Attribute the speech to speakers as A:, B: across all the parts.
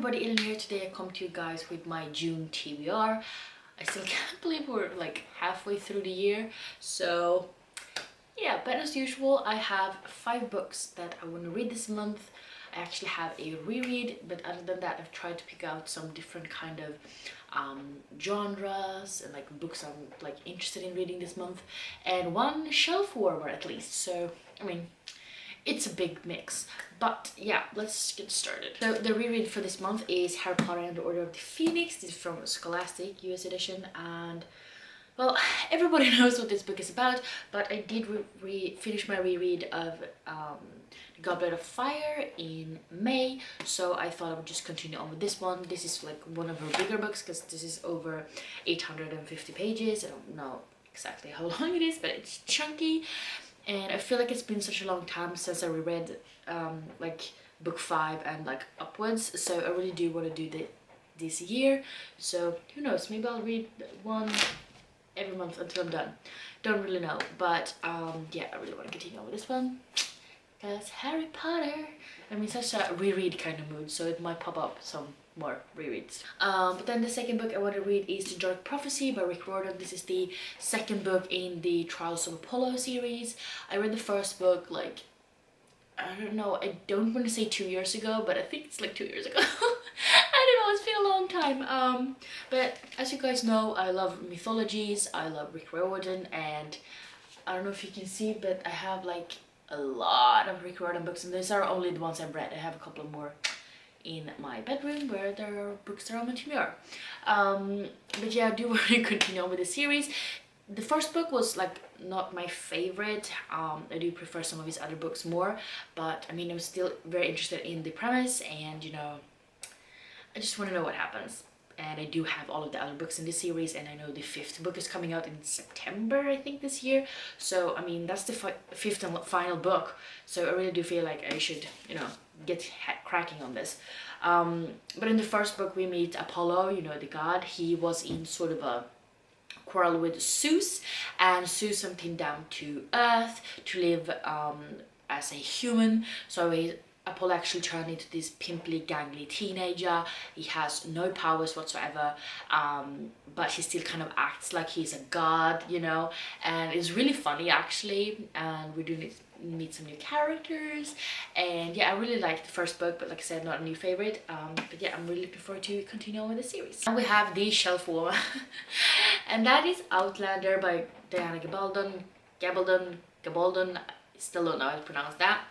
A: everybody, Ellen here. Today I come to you guys with my June TBR. I still can't believe we're like halfway through the year. So yeah, but as usual, I have 5 books that I want to read this month. I actually have a reread, but other than that, I've tried to pick out some different kind of genres and like books I'm like interested in reading this month, and one shelf warmer at least. So I mean, it's a big mix, but yeah, let's get started. So the reread for this month is Harry Potter and the Order of the Phoenix. This is from Scholastic US edition, and well, everybody knows what this book is about, but I did finish my reread of The Goblet of Fire in May, so I thought I would just continue on with this one. This is like one of her bigger books because this is over 850 pages. I don't know exactly how long it is, but it's chunky, and I feel like it's been such a long time since I reread like book 5 and like upwards, so I really do want to do this year. So who knows, maybe I'll read one every month until I'm done. Don't really know, but yeah, I really want to continue on with this one because Harry Potter. I'm in such a reread kind of mood, so it might pop up some more rereads. But then the second book I want to read is The Dark Prophecy by Rick Riordan. This is the second book in the Trials of Apollo series. I read the first book like, I don't know, I don't want to say 2 years ago, but I think it's like 2 years ago. I don't know, it's been a long time. But as you guys know, I love mythologies, I love Rick Riordan, and I don't know if you can see, but I have like a lot of Rick Riordan books, and these are only the ones I've read. I have a couple more in my bedroom where there are books that are on my TBR. But yeah, I do want to continue on with the series. The first book was like not my favorite. I do prefer some of his other books more, but I mean, I'm still very interested in the premise, and you know, I just want to know what happens. And I do have all of the other books in this series, and I know the 5th book is coming out in September, I think, this year. So I mean, that's the 5th and final book, so I really do feel like I should, you know, get cracking on this. But in the first book we meet Apollo, you know, the god. He was in sort of a quarrel with Zeus, and Zeus sent him down to Earth to live as a human. So Apollo actually turned into this pimply, gangly teenager. He has no powers whatsoever, but he still kind of acts like he's a god, you know, and it's really funny actually. And we do meet some new characters, and yeah, I really liked the first book, but like I said, not a new favorite. But yeah, I'm really looking forward to continue on with the series. And we have the shelf warmer, and that is Outlander by Diana Gabaldon. Still don't know how to pronounce that.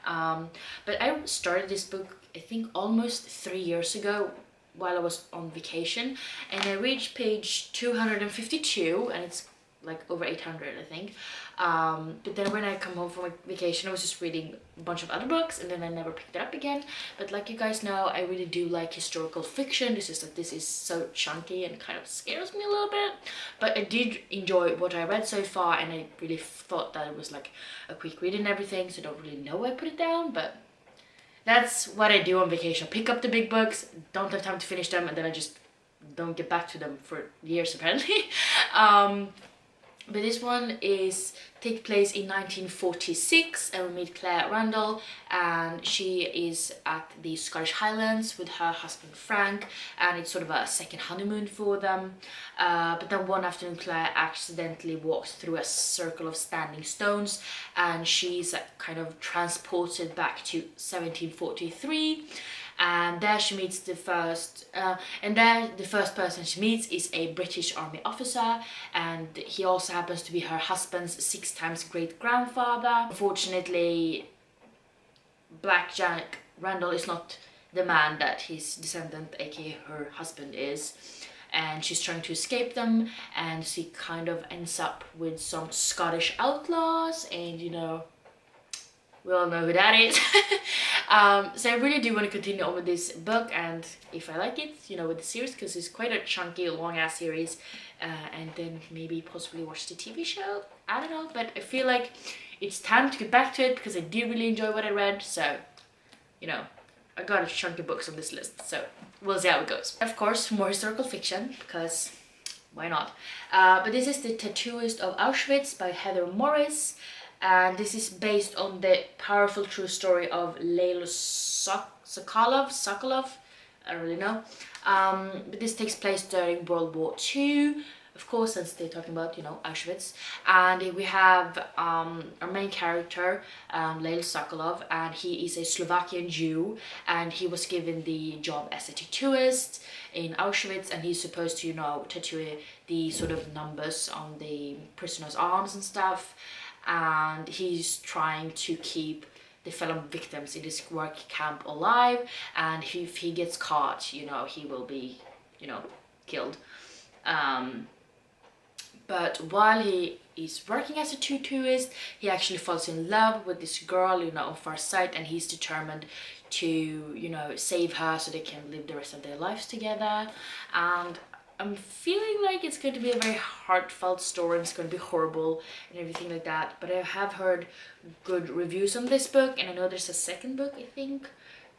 A: But I started this book I think almost 3 years ago while I was on vacation, and I reached page 252, and it's like over 800 I think. But then when I come home from vacation, I was just reading a bunch of other books, and then I never picked it up again. But like you guys know, I really do like historical fiction. This is so chunky and kind of scares me a little bit, but I did enjoy what I read so far, and I really thought that it was like a quick read and everything, so I don't really know why I put it down. But that's what I do on vacation. Pick up the big books, don't have time to finish them, and then I just don't get back to them for years apparently. But this one takes place in 1946, and we meet Claire Randall, and she is at the Scottish Highlands with her husband Frank, and it's sort of a second honeymoon for them. But then one afternoon Claire accidentally walks through a circle of standing stones, and she's kind of transported back to 1743. And there she meets the first person she meets is a British Army officer, and he also happens to be her husband's 6 times great grandfather. Unfortunately, Black Jack Randall is not the man that his descendant, aka her husband, is, and she's trying to escape them, and she kind of ends up with some Scottish outlaws, and you know, we all know who that is. So I really do want to continue on with this book, and if I like it, you know, with the series, because it's quite a chunky, long-ass series, and then maybe possibly watch the TV show. I don't know, but I feel like it's time to get back to it because I did really enjoy what I read. So, you know, I got a chunky books on this list, so we'll see how it goes. Of course, more historical fiction, because why not? But this is The Tattooist of Auschwitz by Heather Morris. And this is based on the powerful true story of Layla Sokolov. I don't really know. But this takes place during World War II, of course, since they're talking about, you know, Auschwitz. And we have our main character, Leil Sokolov, and he is a Slovakian Jew, and he was given the job as a tattooist in Auschwitz, and he's supposed to, you know, tattoo the sort of numbers on the prisoners' arms and stuff, and he's trying to keep the fellow victims in this work camp alive, and if he gets caught, you know, he will be, you know, killed. But while he is working as a tattooist, he actually falls in love with this girl, you know, on first sight, and he's determined to, you know, save her so they can live the rest of their lives together. And I'm feeling like it's going to be a very heartfelt story, and it's going to be horrible and everything like that. But I have heard good reviews on this book, and I know there's a second book, I think,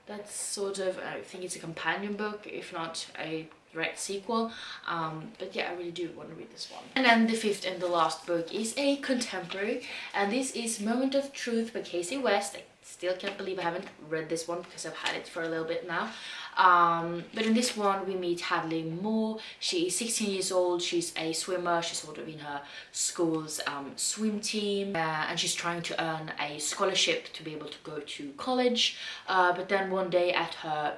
A: that's sort of, I think it's a companion book, if not a direct sequel. But yeah, I really do want to read this one. And then the fifth and the last book is a contemporary, and this is Moment of Truth by Casey West. I still can't believe I haven't read this one because I've had it for a little bit now. But in this one we meet Hadley Moore. She is 16 years old, she's a swimmer, she's sort of in her school's swim team, and she's trying to earn a scholarship to be able to go to college. But then one day at her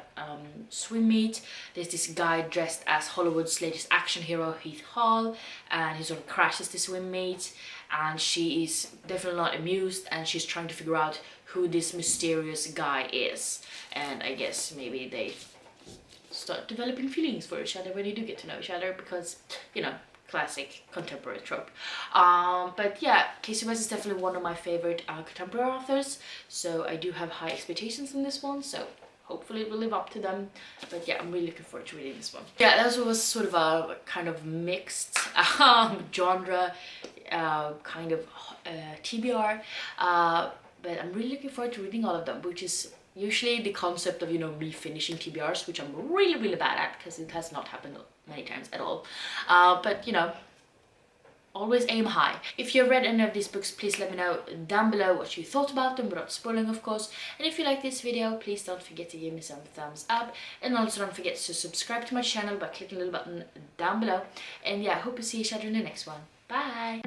A: swim meet, there's this guy dressed as Hollywood's latest action hero, Heath Hall, and he sort of crashes the swim meet, and she is definitely not amused, and she's trying to figure out who this mysterious guy is. And I guess maybe they start developing feelings for each other when you do get to know each other, because, you know, classic contemporary trope. But yeah, Casey West is definitely one of my favorite contemporary authors, so I do have high expectations in this one, so hopefully it will live up to them. But yeah, I'm really looking forward to reading this one. Yeah, that was sort of a kind of mixed genre, kind of TBR, but I'm really looking forward to reading all of them, which is usually the concept of, you know, me finishing TBRs, which I'm really bad at because it has not happened many times at all. But you know, always aim high. If you've read any of these books, please let me know down below what you thought about them, without spoiling of course. And if you like this video, please don't forget to give me some thumbs up, and also don't forget to subscribe to my channel by clicking the little button down below. And yeah, I hope to see each other in the next one. Bye!